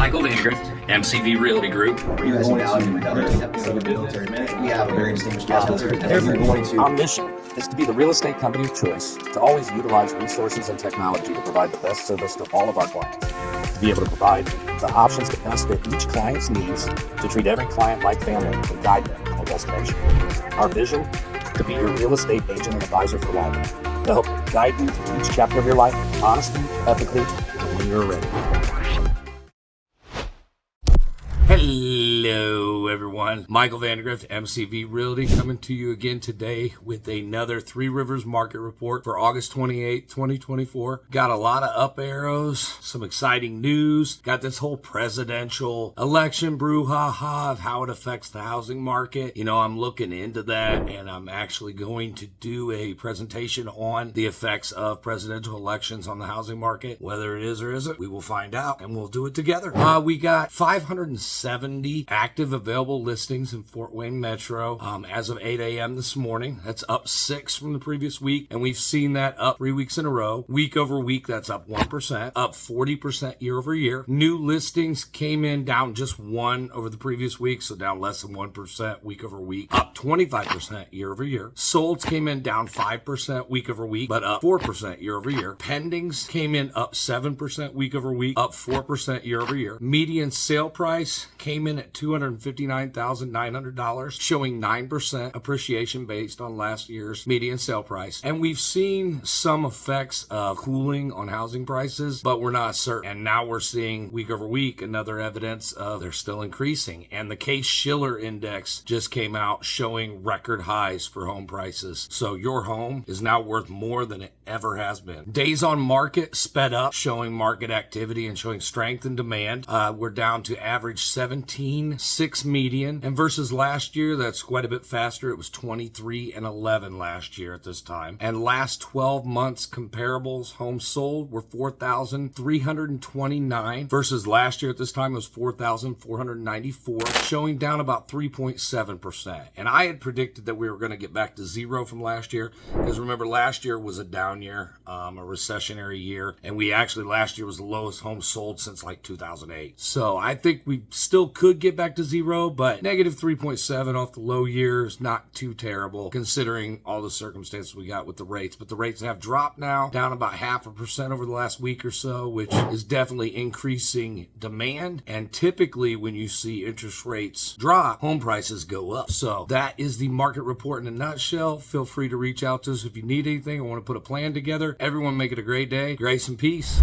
Michael Vandegrift, MCV Realty Group. You guys now in another episode of Military Minute. We have a very distinguished guest with us. Our mission is to be the real estate company of choice, to always utilize resources and technology to provide the best service to all of our clients, to be able to provide the options to best fit each client's needs, to treat every client like family and guide them to a destination. Our vision, to be your real estate agent and advisor for life, to help guide you through each chapter of your life, honestly, ethically, and when you're ready. Hello everyone, Michael Vandegrift, MCV Realty, coming to you again today with another 3Rivers market report for August 28, 2024. Got a lot of up arrows, some exciting news, got this whole presidential election brouhaha of how it affects the housing market. You know, I'm looking into that, and I'm actually going to do a presentation on the effects of presidential elections on the housing market. Whether it is or isn't, we will find out, and we'll do it together. We got 570 active available listings in Fort Wayne Metro as of 8 a.m. this morning. That's up 6 from the previous week, and we've seen that up 3 weeks in a row. Week over week, that's up 1%, up 40% year over year. New listings came in down just 1 over the previous week, so down less than 1% week over week, up 25% year over year. Solds came in down 5% week over week, but up 4% year over year. Pendings came in up 7% week over week, up 4% year over year. Median sale price came in at $259,900, showing 9% appreciation based on last year's median sale price. And we've seen some effects of cooling on housing prices, but we're not certain. And now we're seeing week over week another evidence of they're still increasing. And the Case-Shiller Index just came out showing record highs for home prices. So your home is now worth more than it ever has been. Days on market sped up, showing market activity and showing strength and demand. We're down to average 17.6 median, and versus last year, that's quite a bit faster. It was 23 and 11 last year at this time. And last 12 months comparables, homes sold were 4,329 versus last year at this time it was 4,494, showing down about 3.7%. And I had predicted that we were going to get back to zero from last year, because remember, last year was a down year, a recessionary year, and we actually last year was the lowest homes sold since like 2008. So I think we still could get back to zero, but negative 3.7 off the low year is not too terrible considering all the circumstances we got with the rates. But the rates have dropped now, down about 0.5% over the last week or so, which is definitely increasing demand. And typically when you see interest rates drop, home prices go up. So that is the market report in a nutshell. Feel free to reach out to us if you need anything or want to put a plan together. Everyone make it a great day. Grace and peace.